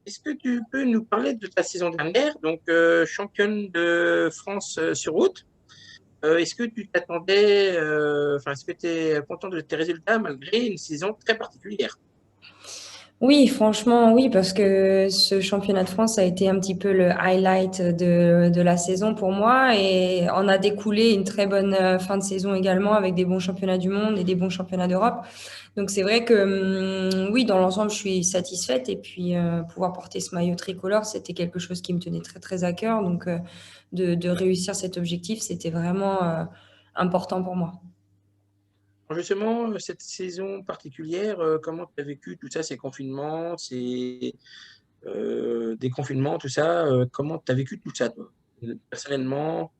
Est-ce que tu peux nous parler de ta saison dernière, championne de France sur route? Est-ce que tu t'attendais, est-ce que tu es content de tes résultats malgré une saison très particulière? Oui, franchement, oui, parce que ce championnat de France a été un petit peu le highlight de la saison pour moi et en a découlé une très bonne fin de saison également avec des bons championnats du monde et des bons championnats d'Europe. Donc c'est vrai que oui, dans l'ensemble, je suis satisfaite et puis pouvoir porter ce maillot tricolore, c'était quelque chose qui me tenait très très à cœur. Donc de réussir cet objectif, c'était vraiment important pour moi. Alors justement, cette saison particulière, comment tu as vécu tout ça, ces confinements, ces déconfinements, tout ça, comment tu as vécu tout ça, toi? Personnellement?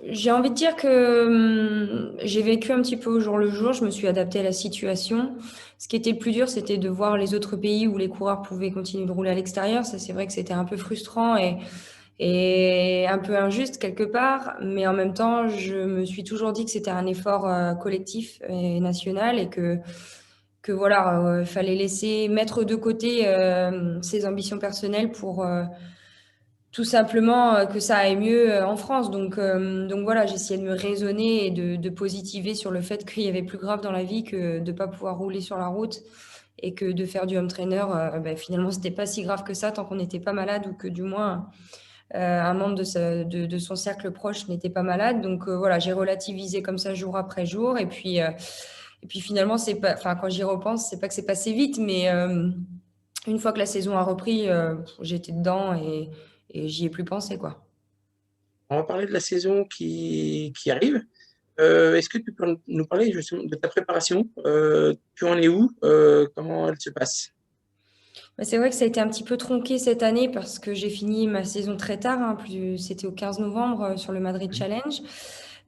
J'ai envie de dire que j'ai vécu un petit peu au jour le jour. Je me suis adaptée à la situation. Ce qui était le plus dur, c'était de voir les autres pays où les coureurs pouvaient continuer de rouler à l'extérieur. Ça, c'est vrai que c'était un peu frustrant et un peu injuste quelque part. Mais en même temps, je me suis toujours dit que c'était un effort collectif et national et que voilà, fallait laisser mettre de côté ses ambitions personnelles pour tout simplement que ça aille mieux en France. Donc voilà, j'essayais de me raisonner et de positiver sur le fait qu'il y avait plus grave dans la vie que de ne pas pouvoir rouler sur la route et que de faire du home trainer, ben, finalement, c'était pas si grave que ça tant qu'on n'était pas malade ou que du moins un membre de son cercle proche n'était pas malade. Donc voilà, j'ai relativisé comme ça jour après jour. Et puis finalement, c'est pas, enfin, quand j'y repense, c'est pas que c'est passé vite, mais une fois que la saison a repris, j'étais dedans et j'y ai plus pensé, quoi. On va parler de la saison qui arrive. Est-ce que tu peux nous parler justement de ta préparation? Tu en es où? Comment elle se passe? Mais c'est vrai que ça a été un petit peu tronqué cette année parce que j'ai fini ma saison très tard, hein, c'était au 15 novembre sur le Madrid Challenge.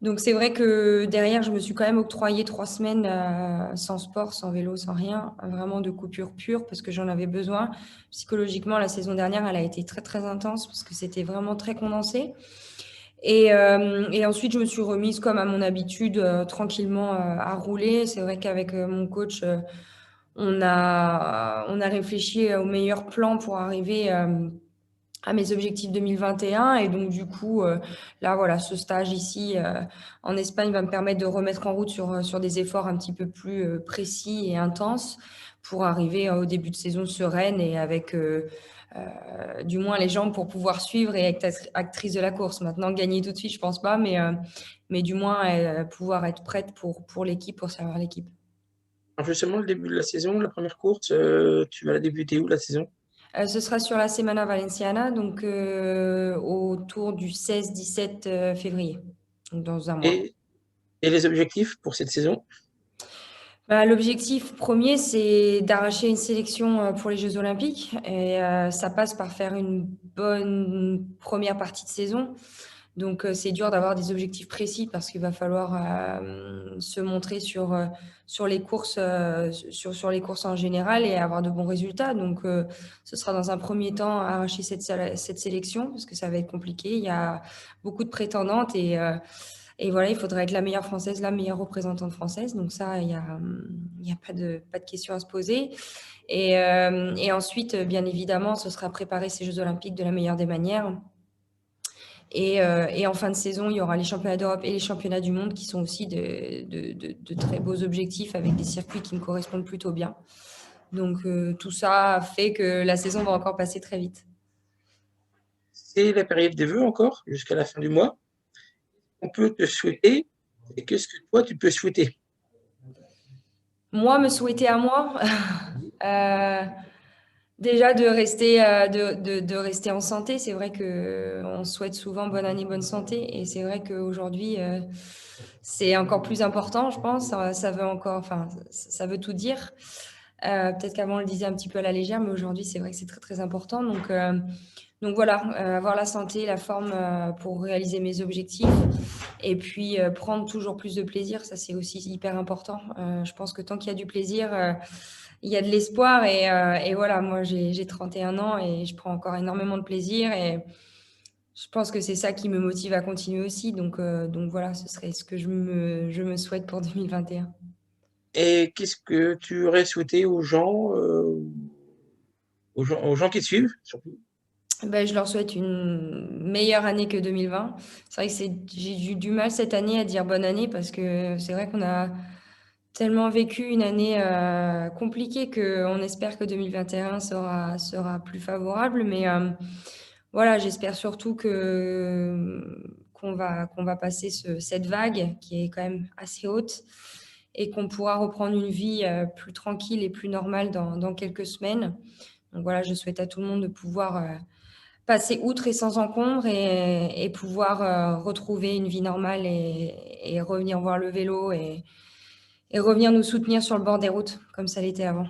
Donc c'est vrai que derrière, je me suis quand même octroyé 3 semaines sans sport, sans vélo, sans rien, vraiment de coupure pure parce que j'en avais besoin. Psychologiquement, la saison dernière, elle a été très très intense parce que c'était vraiment très condensé. Et ensuite, je me suis remise comme à mon habitude, tranquillement à rouler. C'est vrai qu'avec mon coach, on a réfléchi au meilleur plan pour arriver à mes objectifs 2021. Et donc, du coup, là, voilà, ce stage ici en Espagne va me permettre de remettre en route sur des efforts un petit peu plus précis et intenses pour arriver au début de saison sereine et avec du moins les jambes pour pouvoir suivre et être actrice de la course. Maintenant, gagner tout de suite, je pense pas, mais du moins pouvoir être prête pour l'équipe, pour servir l'équipe. Alors justement, le début de la saison, la première course, tu vas la débuter où la saison? Ce sera sur la Semana Valenciana, donc autour du 16-17 février, donc dans un mois. Et, et les objectifs pour cette saison? Bah, l'objectif premier, c'est d'arracher une sélection pour les Jeux Olympiques et ça passe par faire une bonne première partie de saison. Donc c'est dur d'avoir des objectifs précis parce qu'il va falloir se montrer sur les courses sur les courses en général et avoir de bons résultats. Donc ce sera dans un premier temps arracher cette sélection parce que ça va être compliqué. Il y a beaucoup de prétendantes et voilà, il faudrait être la meilleure française, la meilleure représentante française. Donc ça, il y a pas de question à se poser. Et ensuite, bien évidemment, ce sera préparer ces Jeux Olympiques de la meilleure des manières. Et en fin de saison, il y aura les championnats d'Europe et les championnats du monde qui sont aussi de très beaux objectifs avec des circuits qui me correspondent plutôt bien. Donc tout ça fait que la saison va encore passer très vite. C'est la période des vœux encore, jusqu'à la fin du mois. On peut te souhaiter, et qu'est-ce que toi tu peux souhaiter? Moi, me souhaiter à moi, euh, déjà de rester en santé. C'est vrai que on souhaite souvent bonne année, bonne santé, et c'est vrai qu'aujourd'hui, c'est encore plus important, je pense. Ça veut encore, enfin, ça veut tout dire. Peut-être qu'avant on le disait un petit peu à la légère, mais aujourd'hui, c'est vrai que c'est très très important. Donc voilà, avoir la santé, la forme pour réaliser mes objectifs et puis prendre toujours plus de plaisir, ça c'est aussi hyper important. Je pense que tant qu'il y a du plaisir, il y a de l'espoir et voilà, moi j'ai 31 ans et je prends encore énormément de plaisir et je pense que c'est ça qui me motive à continuer aussi. Donc voilà, ce serait ce que je me souhaite pour 2021. Et qu'est-ce que tu aurais souhaité aux gens? aux gens qui te suivent, surtout. Ben, je leur souhaite une meilleure année que 2020. C'est vrai que j'ai eu du mal cette année à dire bonne année parce que c'est vrai qu'on a tellement vécu une année compliquée qu'on espère que 2021 sera plus favorable. Mais voilà, j'espère surtout qu'on va passer cette vague qui est quand même assez haute et qu'on pourra reprendre une vie plus tranquille et plus normale dans quelques semaines. Donc voilà, je souhaite à tout le monde de pouvoir passer outre et sans encombre et pouvoir retrouver une vie normale et revenir voir le vélo et revenir nous soutenir sur le bord des routes comme ça l'était avant.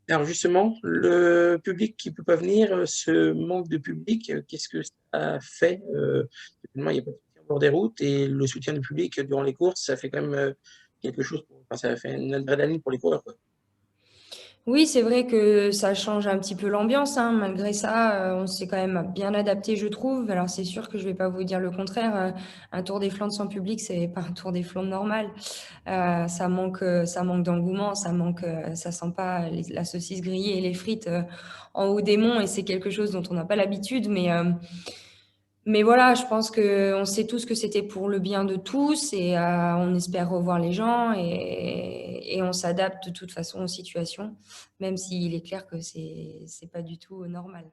Alors justement, le public qui peut pas venir, ce manque de public, qu'est-ce que ça fait? Finalement, il y a pas de soutien au bord des routes et le soutien du public durant les courses, ça fait quand même, quelque chose pour enfin, ça fait une adrénaline pour les coureurs, quoi. Oui, c'est vrai que ça change un petit peu l'ambiance, hein. Malgré ça, on s'est quand même bien adapté, je trouve. Alors c'est sûr que je vais pas vous dire le contraire. Un Tour des Flandres sans public, c'est pas un Tour des Flandres normal. Ça manque d'engouement, ça sent pas la saucisse grillée et les frites en haut des monts, et c'est quelque chose dont on n'a pas l'habitude. Mais voilà, je pense qu'on sait tous que c'était pour le bien de tous et on espère revoir les gens et on s'adapte de toute façon aux situations, même s'il est clair que c'est pas du tout normal.